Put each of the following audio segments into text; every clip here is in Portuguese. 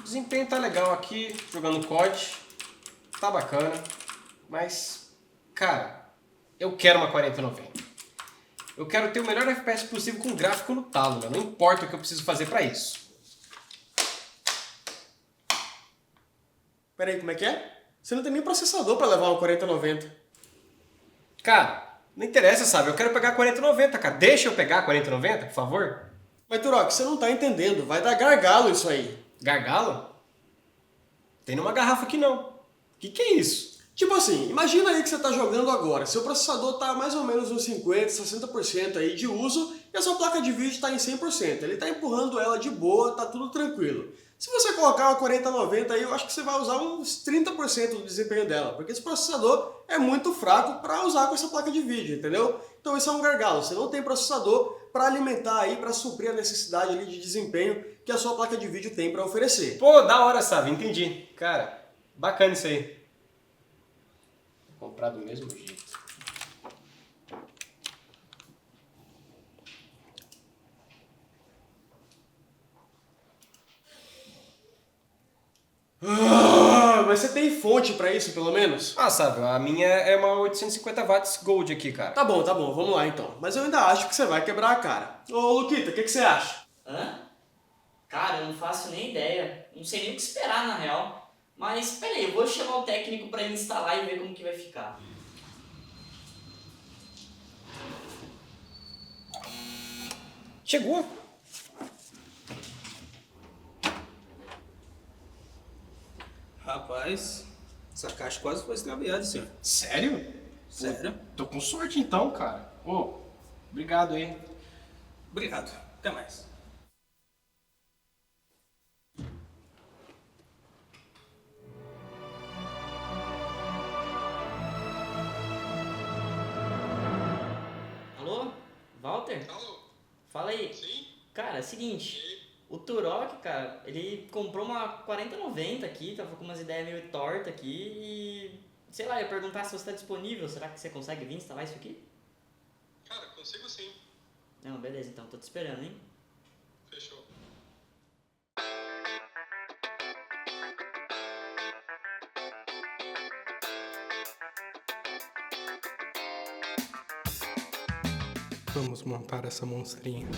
desempenho tá legal aqui, jogando COD, tá bacana, mas, cara, eu quero uma 4090. Eu quero ter o melhor FPS possível com gráfico no talo, né? Não importa o que eu preciso fazer pra isso. Pera aí, como é que é? Você não tem nem processador pra levar uma 4090. Cara, não interessa, sabe? Eu quero pegar a 4090, cara. Deixa eu pegar a 4090, por favor. Mas, Turok, você não tá entendendo. Vai dar gargalo isso aí. Gargalo? Tem numa garrafa aqui não. Que é isso? Tipo assim, imagina aí que você tá jogando agora. Seu processador tá mais ou menos uns 50%, 60% aí de uso e a sua placa de vídeo tá em 100%. Ele tá empurrando ela de boa, tá tudo tranquilo. Se você colocar uma 4090 aí, eu acho que você vai usar uns 30% do desempenho dela, porque esse processador é muito fraco para usar com essa placa de vídeo, entendeu? Então isso é um gargalo, você não tem processador para alimentar aí, para suprir a necessidade ali de desempenho que a sua placa de vídeo tem para oferecer. Pô, da hora, sabe? Entendi. Cara, bacana isso aí. Vou comprar do mesmo jeito. Mas você tem fonte para isso, pelo menos? Ah, sabe, a minha é uma 850 watts Gold aqui, cara. Tá bom, vamos lá então. Mas eu ainda acho que você vai quebrar a cara. Ô, Luquita, o que você acha? Hã? Cara, eu não faço nem ideia. Não sei nem o que esperar, na real. Mas, peraí, eu vou chamar o técnico pra ele instalar e ver como que vai ficar. Chegou? Rapaz, essa caixa quase foi extraviada, senhor. Sério? Sério? Tô com sorte então, cara. Ô, obrigado aí. Obrigado. Até mais. Alô? Walter? Alô? Fala aí. Sim? Cara, é o seguinte. O Turok, cara, ele comprou uma 4090 aqui, tava com umas ideias meio tortas aqui e... Sei lá, eu ia perguntar se você tá disponível. Será que você consegue vir instalar isso aqui? Cara, consigo sim. Não, beleza, então. Tô te esperando, hein? Fechou. Vamos montar essa monstrinha.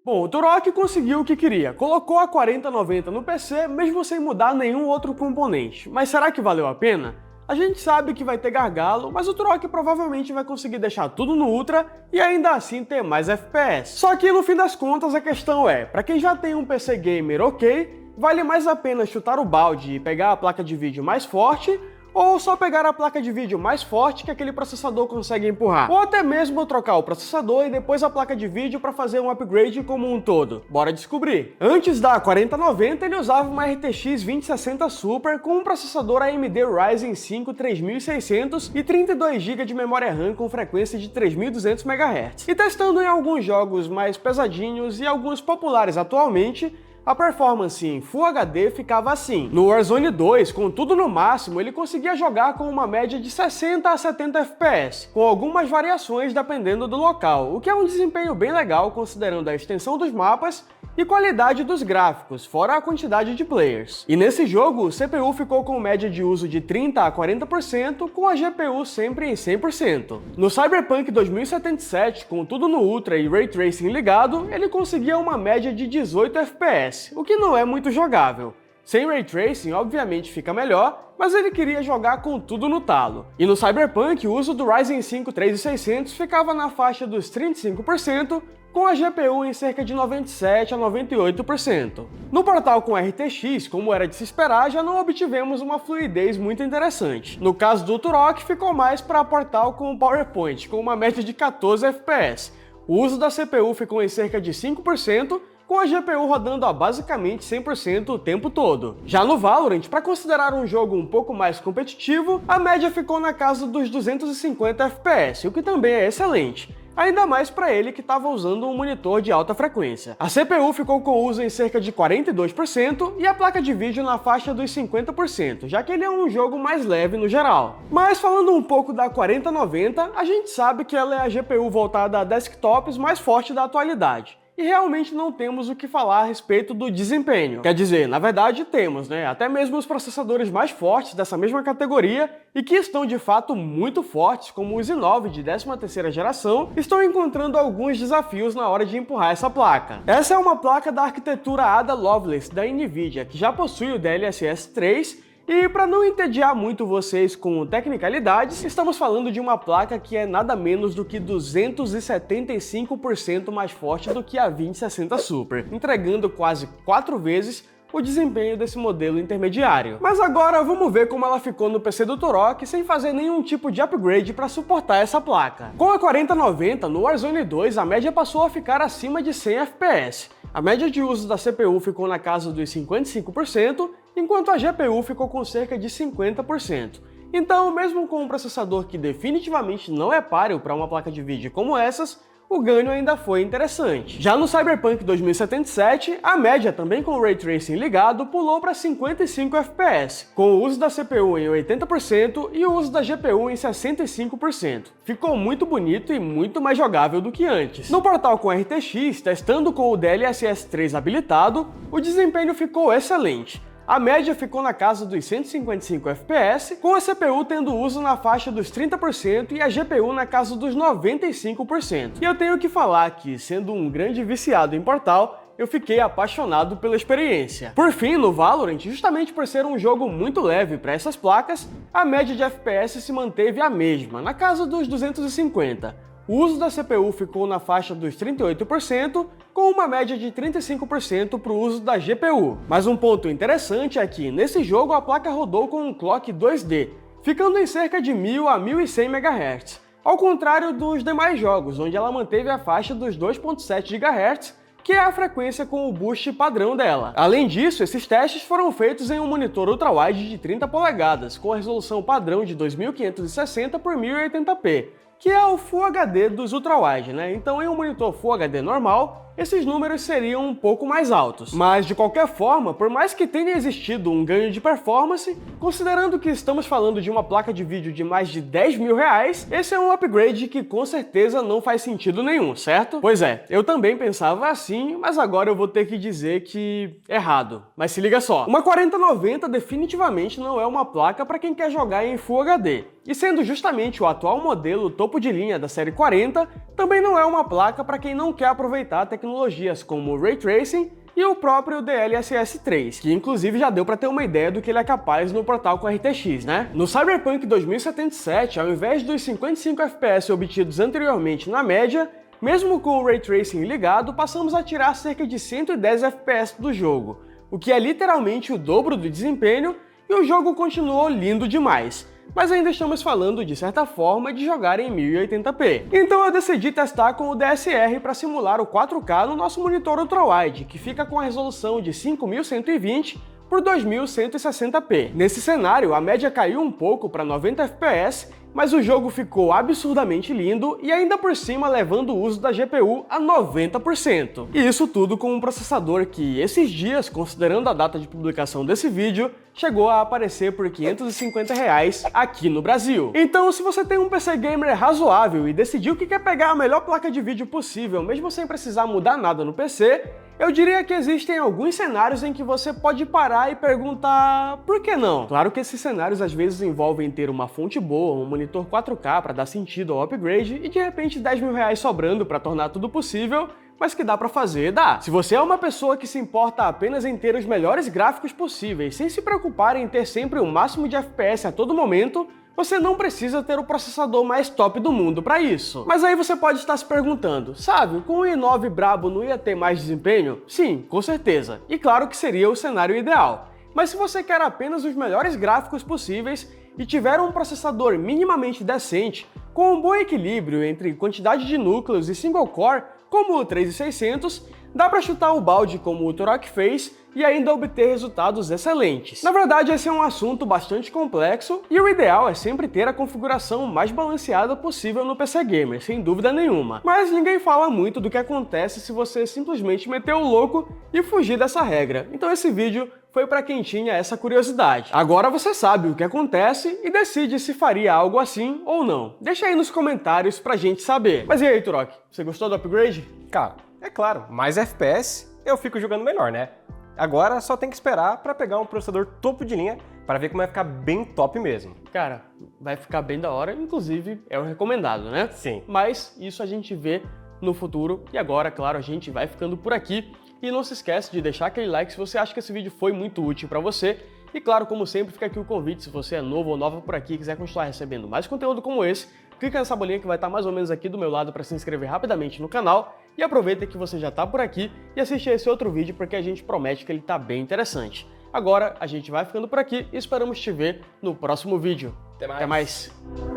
Bom, o Turok conseguiu o que queria, colocou a 4090 no PC mesmo sem mudar nenhum outro componente. Mas será que valeu a pena? A gente sabe que vai ter gargalo, mas o Turok provavelmente vai conseguir deixar tudo no Ultra e ainda assim ter mais FPS. Só que no fim das contas a questão é, para quem já tem um PC gamer ok, vale mais a pena chutar o balde e pegar a placa de vídeo mais forte, ou só pegar a placa de vídeo mais forte que aquele processador consegue empurrar. Ou até mesmo trocar o processador e depois a placa de vídeo para fazer um upgrade como um todo. Bora descobrir! Antes da 4090 ele usava uma RTX 2060 Super com um processador AMD Ryzen 5 3600 e 32 GB de memória RAM com frequência de 3200 MHz. E testando em alguns jogos mais pesadinhos e alguns populares atualmente, a performance em Full HD ficava assim. No Warzone 2, com tudo no máximo, ele conseguia jogar com uma média de 60 a 70 FPS, com algumas variações dependendo do local, o que é um desempenho bem legal considerando a extensão dos mapas e qualidade dos gráficos, fora a quantidade de players. E nesse jogo, o CPU ficou com média de uso de 30 a 40%, com a GPU sempre em 100%. No Cyberpunk 2077, com tudo no Ultra e Ray Tracing ligado, ele conseguia uma média de 18 FPS, o que não é muito jogável. Sem Ray Tracing, obviamente fica melhor, mas ele queria jogar com tudo no talo. E no Cyberpunk, o uso do Ryzen 5 3600 ficava na faixa dos 35%, com a GPU em cerca de 97 a 98%. No Portal com RTX, como era de se esperar, já não obtivemos uma fluidez muito interessante. No caso do Turok, ficou mais para Portal com PowerPoint, com uma média de 14 FPS. O uso da CPU ficou em cerca de 5%, com a GPU rodando a basicamente 100% o tempo todo. Já no Valorant, para considerar um jogo um pouco mais competitivo, a média ficou na casa dos 250 FPS, o que também é excelente. Ainda mais para ele que estava usando um monitor de alta frequência. A CPU ficou com uso em cerca de 42% e a placa de vídeo na faixa dos 50%, já que ele é um jogo mais leve no geral. Mas falando um pouco da 4090, a gente sabe que ela é a GPU voltada a desktops mais forte da atualidade. E realmente não temos o que falar a respeito do desempenho. Quer dizer, na verdade temos, né? Até mesmo os processadores mais fortes dessa mesma categoria e que estão de fato muito fortes, como o i9 de 13ª geração, estão encontrando alguns desafios na hora de empurrar essa placa. Essa é uma placa da arquitetura Ada Lovelace da Nvidia, que já possui o DLSS 3, e para não entediar muito vocês com tecnicalidades, estamos falando de uma placa que é nada menos do que 275% mais forte do que a 2060 Super, entregando quase 4 vezes o desempenho desse modelo intermediário. Mas agora vamos ver como ela ficou no PC do Turok sem fazer nenhum tipo de upgrade para suportar essa placa. Com a 4090, no Warzone 2 a média passou a ficar acima de 100 FPS. A média de uso da CPU ficou na casa dos 55%, enquanto a GPU ficou com cerca de 50%. Então, mesmo com um processador que definitivamente não é páreo para uma placa de vídeo como essas, o ganho ainda foi interessante. Já no Cyberpunk 2077, a média, também com o Ray Tracing ligado, pulou para 55 FPS, com o uso da CPU em 80% e o uso da GPU em 65%. Ficou muito bonito e muito mais jogável do que antes. No Portal com RTX, testando com o DLSS 3 habilitado, o desempenho ficou excelente. A média ficou na casa dos 155 FPS, com a CPU tendo uso na faixa dos 30% e a GPU na casa dos 95%. E eu tenho que falar que, sendo um grande viciado em Portal, eu fiquei apaixonado pela experiência. Por fim, no Valorant, justamente por ser um jogo muito leve para essas placas, a média de FPS se manteve a mesma, na casa dos 250. O uso da CPU ficou na faixa dos 38%, com uma média de 35% para o uso da GPU. Mas um ponto interessante é que, nesse jogo, a placa rodou com um clock 2D, ficando em cerca de 1000 a 1100 MHz, ao contrário dos demais jogos, onde ela manteve a faixa dos 2.7 GHz, que é a frequência com o boost padrão dela. Além disso, esses testes foram feitos em um monitor ultrawide de 30 polegadas, com a resolução padrão de 2560 por 1080p, que é o Full HD dos ultrawide, né? Então em um monitor Full HD normal, esses números seriam um pouco mais altos. Mas de qualquer forma, por mais que tenha existido um ganho de performance, considerando que estamos falando de uma placa de vídeo de mais de 10 mil reais, esse é um upgrade que com certeza não faz sentido nenhum, certo? Pois é, eu também pensava assim, mas agora eu vou ter que dizer que errado. Mas se liga só, uma 4090 definitivamente não é uma placa para quem quer jogar em Full HD. E sendo justamente o atual modelo topo de linha da série 40, também não é uma placa para quem não quer aproveitar tecnologias como o Ray Tracing e o próprio DLSS 3, que inclusive já deu para ter uma ideia do que ele é capaz no Portal com RTX, né? No Cyberpunk 2077, ao invés dos 55 FPS obtidos anteriormente na média, mesmo com o Ray Tracing ligado, passamos a tirar cerca de 110 FPS do jogo, o que é literalmente o dobro do desempenho, e o jogo continuou lindo demais. Mas ainda estamos falando, de certa forma, de jogar em 1080p. Então eu decidi testar com o DSR para simular o 4K no nosso monitor ultrawide, que fica com a resolução de 5120 por 2160p. Nesse cenário, a média caiu um pouco para 90 FPS, mas o jogo ficou absurdamente lindo e ainda por cima levando o uso da GPU a 90%. E isso tudo com um processador que, esses dias, considerando a data de publicação desse vídeo, chegou a aparecer por R$550 aqui no Brasil. Então, se você tem um PC gamer razoável e decidiu que quer pegar a melhor placa de vídeo possível, mesmo sem precisar mudar nada no PC, eu diria que existem alguns cenários em que você pode parar e perguntar por que não? Claro que esses cenários às vezes envolvem ter uma fonte boa, um monitor 4K para dar sentido ao upgrade e de repente R$10 mil sobrando para tornar tudo possível, mas que dá pra fazer, dá. Se você é uma pessoa que se importa apenas em ter os melhores gráficos possíveis, sem se preocupar em ter sempre o máximo de FPS a todo momento, você não precisa ter o processador mais top do mundo para isso. Mas aí você pode estar se perguntando, sabe, com o i9 brabo não ia ter mais desempenho? Sim, com certeza. E claro que seria o cenário ideal. Mas se você quer apenas os melhores gráficos possíveis e tiver um processador minimamente decente, com um bom equilíbrio entre quantidade de núcleos e single core, como o 3600, dá para chutar o balde como o Turok fez e ainda obter resultados excelentes. Na verdade, esse é um assunto bastante complexo e o ideal é sempre ter a configuração mais balanceada possível no PC Gamer, sem dúvida nenhuma. Mas ninguém fala muito do que acontece se você simplesmente meter o louco e fugir dessa regra. Então esse vídeo foi para quem tinha essa curiosidade. Agora você sabe o que acontece e decide se faria algo assim ou não. Deixa aí nos comentários pra gente saber. Mas e aí, Turok, você gostou do upgrade? Cara, é claro, mais FPS eu fico jogando melhor, né? Agora só tem que esperar para pegar um processador topo de linha para ver como vai ficar bem top mesmo. Cara, vai ficar bem da hora, inclusive é o recomendado, né? Sim. Mas isso a gente vê no futuro e agora, claro, a gente vai ficando por aqui. E não se esquece de deixar aquele like se você acha que esse vídeo foi muito útil para você. E claro, como sempre, fica aqui o convite, se você é novo ou nova por aqui e quiser continuar recebendo mais conteúdo como esse, clica nessa bolinha que vai estar mais ou menos aqui do meu lado para se inscrever rapidamente no canal. E aproveita que você já está por aqui e assiste a esse outro vídeo porque a gente promete que ele está bem interessante. Agora, a gente vai ficando por aqui e esperamos te ver no próximo vídeo. Até mais. Até mais.